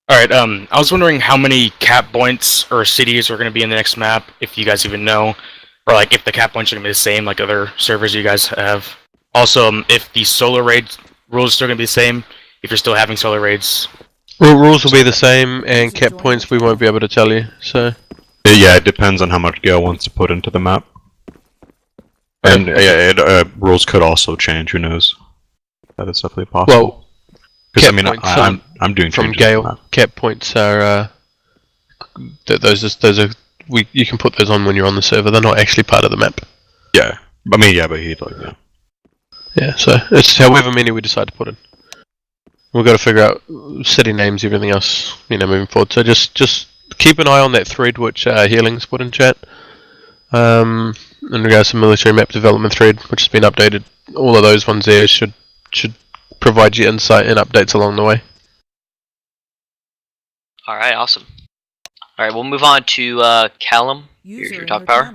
Alright, I was wondering how many cap points or cities are going to be in the next map, if you guys even know. Or like if the cap points are going to be the same like other servers you guys have. Also, if the solar raid rules are still going to be the same, if you're still having solar raids.
Rules will be the same, and cap points we won't be able to tell you, so...
Yeah, it depends on how much Gale wants to put into the map. And rules could also change, who knows. That is definitely possible.
Well,
because I'm doing
from
changes
Gale. Cap points are those are you can put those on when you're on the server. They're not actually part of the map.
Yeah, I mean but he'd like
Yeah, so it's however many we decide to put in. We've got to figure out city names, everything else, moving forward. So just keep an eye on that thread which Healing's put in chat. In regards to military map development thread, which has been updated. All of those ones there should provide you insight and updates along the way.
Alright, awesome. Alright, we'll move on to Callum. Here's your talk power.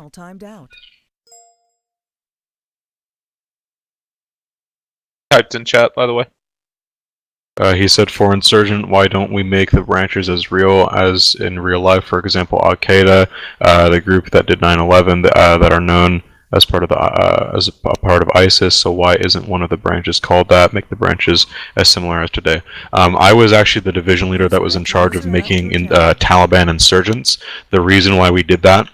Typed in chat, by the way.
He said, for Insurgent, why don't we make the branches as real as in real life? For example, Al-Qaeda, the group that did 9/11, that are known as part of as a part of ISIS. So why isn't one of the branches called that? Make the branches as similar as today. I was actually the division leader that was in charge of making Taliban insurgents. The reason why we did that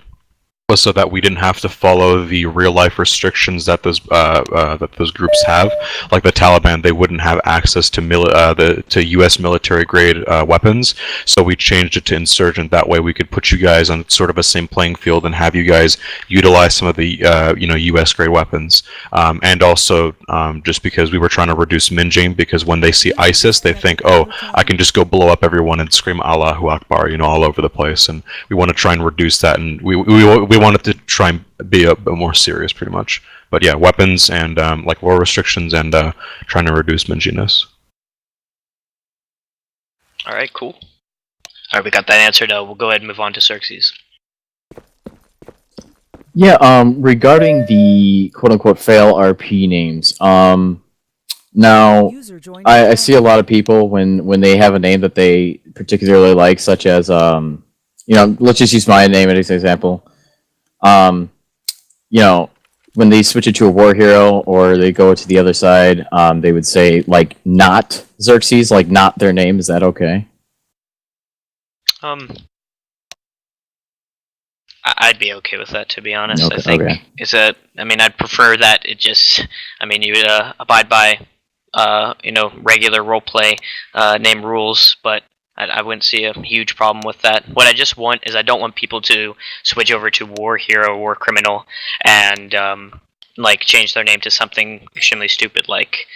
was so that we didn't have to follow the real life restrictions that those groups have. Like the Taliban, they wouldn't have access to to U.S. military grade weapons. So we changed it to insurgent. That way we could put you guys on sort of a same playing field and have you guys utilize some of the U.S. grade weapons. And also just because we were trying to reduce minging, because when they see ISIS, they think, oh, I can just go blow up everyone and scream Allahu Akbar, all over the place. And we want to try and reduce that. And we wanted to try and be a bit more serious, pretty much. But yeah, weapons and like war restrictions and trying to reduce minginess.
Alright, cool. Alright, we got that answered. We'll go ahead and move on to Xerxes.
Yeah, regarding the quote-unquote fail RP names, now, I see a lot of people when they have a name that they particularly like, such as, you know, let's just use my name as an example. You know, when they switch it to a war hero or they go to the other side, they would say, like, not Xerxes, like, not their name. Is that okay?
I'd be okay with that, to be honest.
Okay,
I think I mean, I'd prefer that it just, I mean, you abide by, you know, regular roleplay name rules, but I wouldn't see a huge problem with that. What I just want is I don't want people to switch over to war hero, war criminal, and like change their name to something extremely stupid like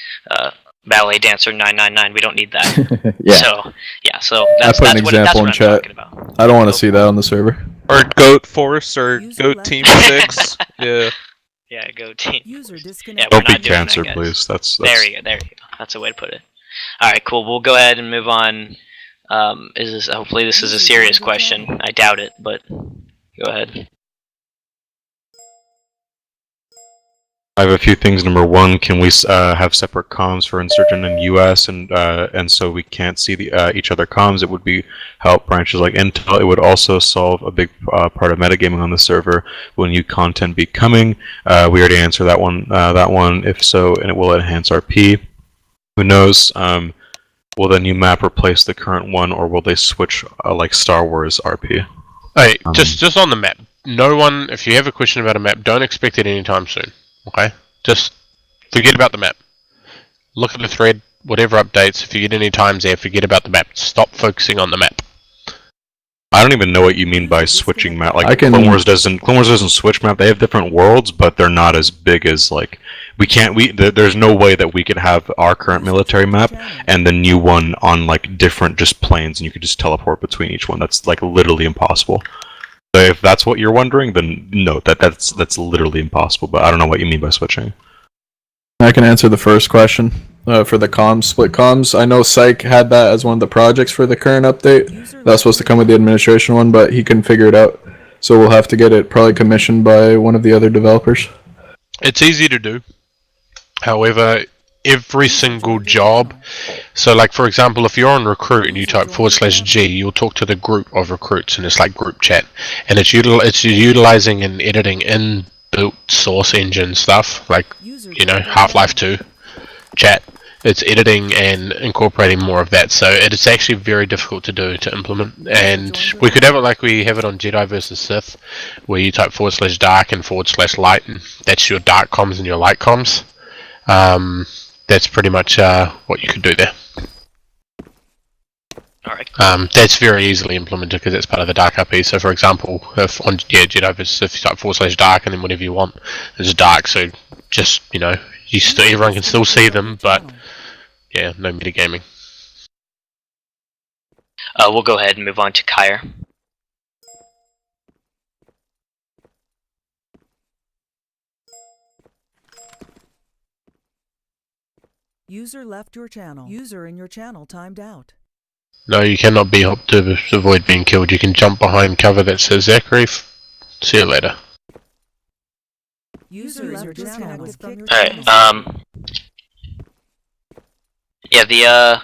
ballet dancer 999. We don't need that.
Yeah.
So yeah, so that's,
I put an
what
example
I'm
in chat.
talking about.
I don't want to see that on the server.
Or Goat Force or Goat Team 6. Yeah.
Yeah, go team. Yeah, we're
Don't be
not doing
cancer,
that, guys.
please. That's
There you go. That's a way to put it. Alright, cool. We'll go ahead and move on. Hopefully this is a serious question. I doubt it, but go ahead.
I have a few things. Number one, can we have separate comms for Insurgent and US, and so we can't see the each other comms? It would be help branches like Intel. It would also solve a big part of metagaming on the server. Will new content be coming? We already answered that one. If so, and it will enhance RP. Who knows? Will the new map replace the current one, or will they switch like Star Wars RP?
Hey, just on the map. No one, if you have a question about a map, don't expect it anytime soon. Okay? Just forget about the map. Look at the thread, whatever updates. If you get any times there, forget about the map. Stop focusing on the map.
I don't even know what you mean by switching map. Like
Clone
Wars doesn't switch map. They have different worlds, but they're not as big as like there's no way that we could have our current military map and the new one on like different just planes, and you could just teleport between each one. That's like literally impossible. So if that's what you're wondering, then no, that's literally impossible. But I don't know what you mean by switching.
I can answer the first question for the comms, split comms. I know Psych had that as one of the projects for the current update. That was supposed to come with the administration one, but he couldn't figure it out. So we'll have to get it probably commissioned by one of the other developers.
It's easy to do. However, every single job, so like for example, if you're on recruit and you type /G, you'll talk to the group of recruits, and it's like group chat, and it's utilizing and editing inbuilt source engine stuff, like, you know, Half-Life 2 chat. It's editing and incorporating more of that, so it's actually very difficult to do, to implement. And we could have it like we have it on Jedi vs Sith, where you type /dark and /light, and that's your dark comms and your light comms. That's pretty much what you could do there.
Alright.
That's very easily implemented because it's part of the dark RP. So for example, if on Jedi vs Sith you type /dark and then whatever you want is dark, so just, you know, everyone can still see them, but yeah, no metagaming.
We'll go ahead and move on to Kyre.
User left your channel. User in your channel timed out.
No, you cannot be helped to avoid being killed. You can jump behind cover that says Zachary. See you later.
User left your channel.
Alright, yeah,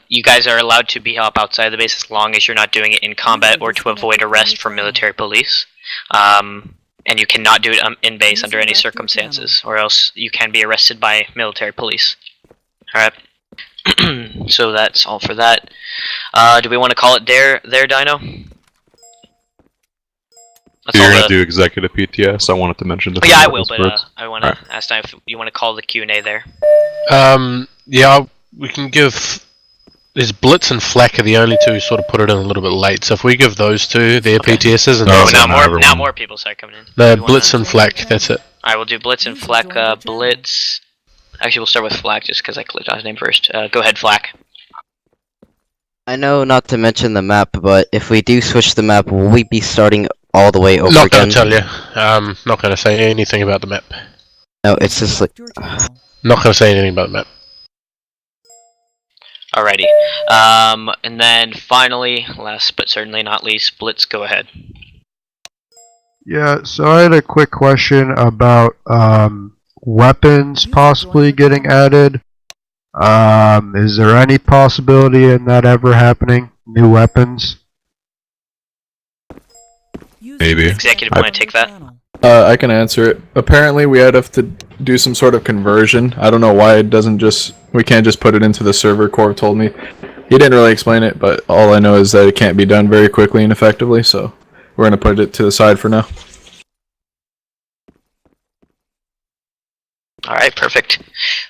you guys are allowed to be help outside the base as long as you're not doing it in combat or to avoid arrest from military police. And you cannot do it in base under any circumstances, or else you can be arrested by military police. Alright. So that's all for that. Do we want to call it there, Dino?
You're gonna do executive PTS. I wanted to mention the.
Yeah, I will, but I want to ask Dino if you want to call the Q&A there.
Yeah, we can give. There's Blitz and Flak are the only two who sort of put it in a little bit late. So if we give those two their PTSs, and
now more people start coming in.
No, Blitz and Flak. That's it.
Alright, we'll do Blitz and Flak. Blitz. Actually, we'll start with Flak just because I clicked on his name first. Go ahead, Flak.
I know not to mention the map, but if we do switch the map, will we be starting all the way over
Not
again?
gonna tell you. Not gonna say anything about the map.
No, it's just like.
Not gonna say anything about the map.
Alrighty. And then finally, last but certainly not least, Blitz, go ahead.
Yeah, so I had a quick question about weapons possibly getting added. Is there any possibility in that ever happening? New weapons?
Maybe.
Executive, want to take that?
I can answer it. Apparently, we had to do some sort of conversion. I don't know why it doesn't just. We can't just put it into the server. Corv told me. He didn't really explain it, but all I know is that it can't be done very quickly and effectively. So we're gonna put it to the side for now.
Alright, perfect.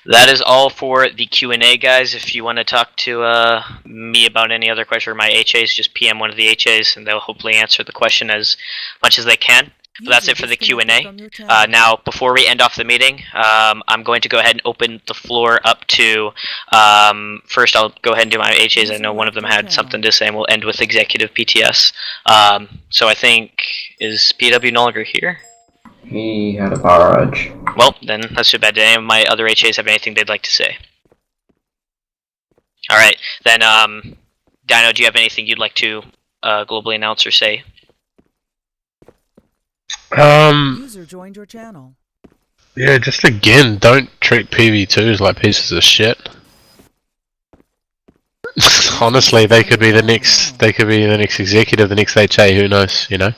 That is all for the Q&A, guys. If you want to talk to me about any other question or my HAs, just PM one of the HAs and they'll hopefully answer the question as much as they can. But that's it for the Q&A. Now, before we end off the meeting, I'm going to go ahead and open the floor up to... first, I'll go ahead and do my HAs. I know one of them had something to say, and we'll end with Executive PTS. So I think... Is PW no longer here?
He had a power edge.
Well, then that's too bad. Do any of my other HAs have anything they'd like to say? Alright, then, Dino, do you have anything you'd like to globally announce or say?
User joined your channel.
Yeah, just again, don't treat PV2s like pieces of shit. Honestly, they could be the next. They could be the next executive, the next HA. Who knows? You know.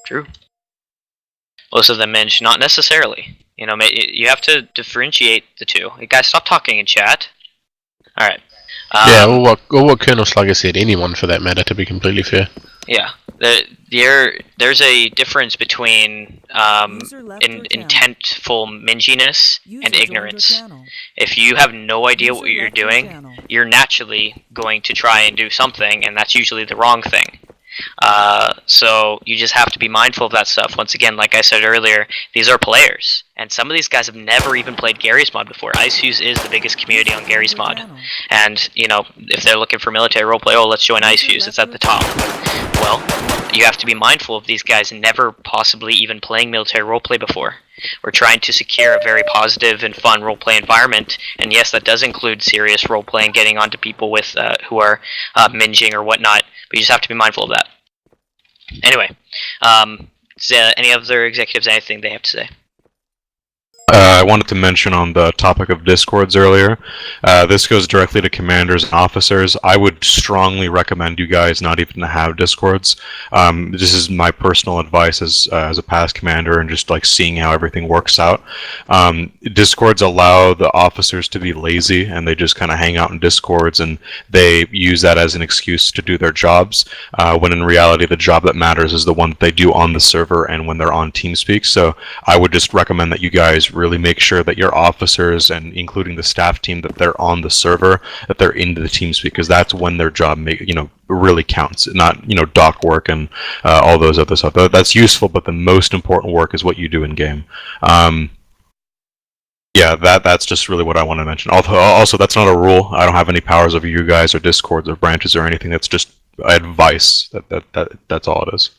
True. Most of them minge, not necessarily. You know, you have to differentiate the two. Hey guys, stop talking in chat. All right.
Yeah, or what Colonel Slugger said. Anyone, for that matter, to be completely fair.
Yeah, there's a difference between intentful minginess and ignorance. If you have no idea what you're doing, you're naturally going to try and do something, and that's usually the wrong thing. So you just have to be mindful of that stuff. Once again, like I said earlier, these are players, and some of these guys have never even played Gary's mod before. Icefuse is the biggest community on Gary's mod, and you know, if they're looking for military roleplay, oh, let's join Icefuse, it's at the top. Well, you have to be mindful of these guys never possibly even playing military roleplay before. We're trying to secure a very positive and fun roleplay environment, and yes, that does include serious roleplay and getting onto people with who are minging or whatnot, but you just have to be mindful of that. Anyway, any other executives, anything they have to say?
I wanted to mention on the topic of Discords earlier, this goes directly to commanders and officers. I would strongly recommend you guys not even to have Discords. This is my personal advice as a past commander and just like seeing how everything works out. Discords allow the officers to be lazy and they just kind of hang out in Discords and they use that as an excuse to do their jobs, when in reality the job that matters is the one that they do on the server and when they're on TeamSpeak. So I would just recommend that you guys really make sure that your officers and including the staff team that they're on the server, that they're into the TeamSpeak, because that's when their job really counts, not doc work and all those other stuff. That's useful, but the most important work is what you do in game. Yeah, that's just really what I want to mention. Although also that's not a rule. I don't have any powers over you guys or Discords or branches or anything. That's just advice. That's all it is.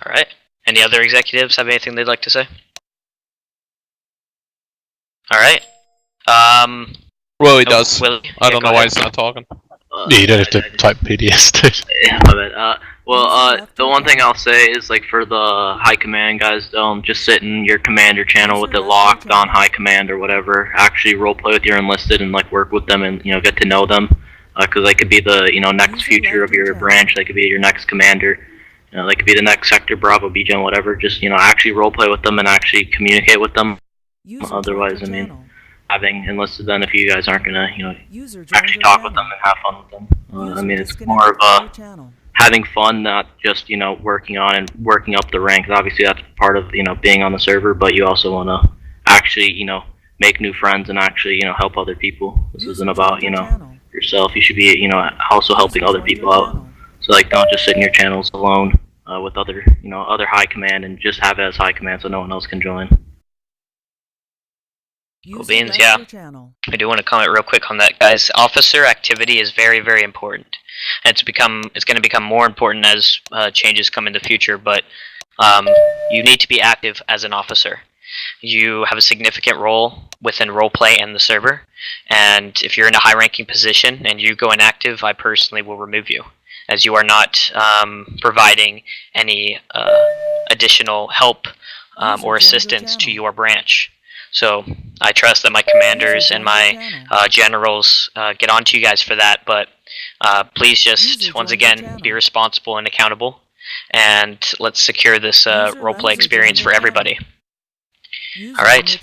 All right. Any other executives have anything they'd like to say? All right.
Willie does.
Willie,
I don't know why he's not talking.
Yeah, you don't have to type PDS, dude.
Yeah, my bad. The one thing I'll say is, like, for the high command guys, just sit in your commander channel with it locked on high command or whatever. Actually roleplay with your enlisted and, like, work with them and, get to know them. Because they could be the, next future of your branch. They could be your next commander. They could be the next sector, Bravo, BGen, whatever. Just, actually roleplay with them and actually communicate with them. Otherwise, I mean, having enlisted them, if you guys aren't gonna, actually talk with them and have fun with them. I mean, it's more of a having fun, not just, working on and working up the ranks. Obviously, that's part of, being on the server, but you also want to actually, make new friends and actually, help other people. This isn't about, yourself. You should be, also helping other people out. So, like, don't just sit in your channels alone with other, other high command and just have it as high command so no one else can join.
Cool beans, yeah. I do want to comment real quick on that, guys. Officer activity is very, very important. And it's going to become more important as changes come in the future, but you need to be active as an officer. you have a significant role within roleplay and the server. And if you're in a high-ranking position and you go inactive, I personally will remove you, as you are not providing any additional help or assistance to your branch. So I trust that my commanders and my generals get on to you guys for that, but please just, once again, be responsible and accountable, and let's secure this roleplay experience for everybody. Alright,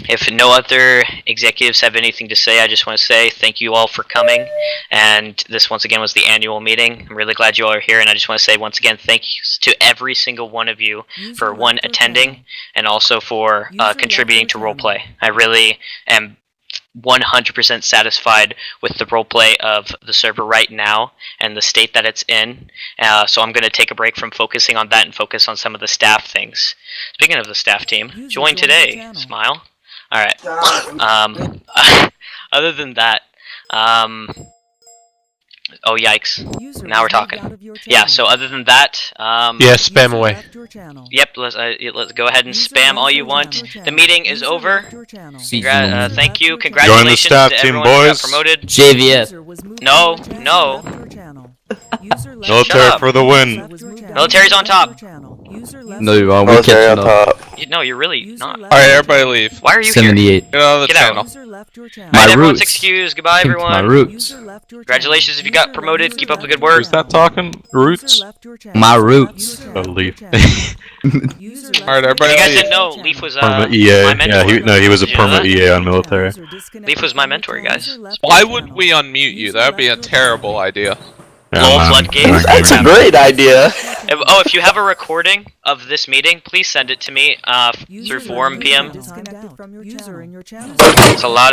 if no other executives have anything to say, I just want to say thank you all for coming, and this once again was the annual meeting. I'm really glad you all are here, and I just want to say once again thank you to every single one of you for attending, and also for contributing to roleplay. I really am 100% satisfied with the roleplay of the server right now and the state that it's in, so I'm going to take a break from focusing on that and focus on some of the staff things. Speaking of the staff team, join today, Smile. Alright, other than that, oh yikes, now we're talking. Yeah, so other than that,
yeah, spam away.
Yep, let's go ahead and spam all you want. The meeting is over. Thank you, congratulations
Join the staff
to
team,
everyone who got
boys.
promoted.
JVS.
No.
Military for the win.
Military's on top.
No, we catching up.
No, you're really not.
Alright, everybody leave.
Why are you
78.
here?
Get out of the
Get
channel.
out.
My
Alright, everyone's
roots.
excused. Goodbye,
Came to
everyone.
my roots.
Congratulations if you got promoted. Keep up the good work.
Who's that talking? Roots?
My roots.
Oh, Leaf.
Alright, everybody
You guys
leave.
didn't know Leaf was
Perma
my
EA.
mentor.
Yeah, he was a
Did you know
perma
that?
EA on military.
Leaf was my mentor, guys.
Why would we unmute you? That would be a terrible idea.
Lol floodgates.
That's a great idea.
If you have a recording of this meeting, please send it to me through forum PM. It's a lot of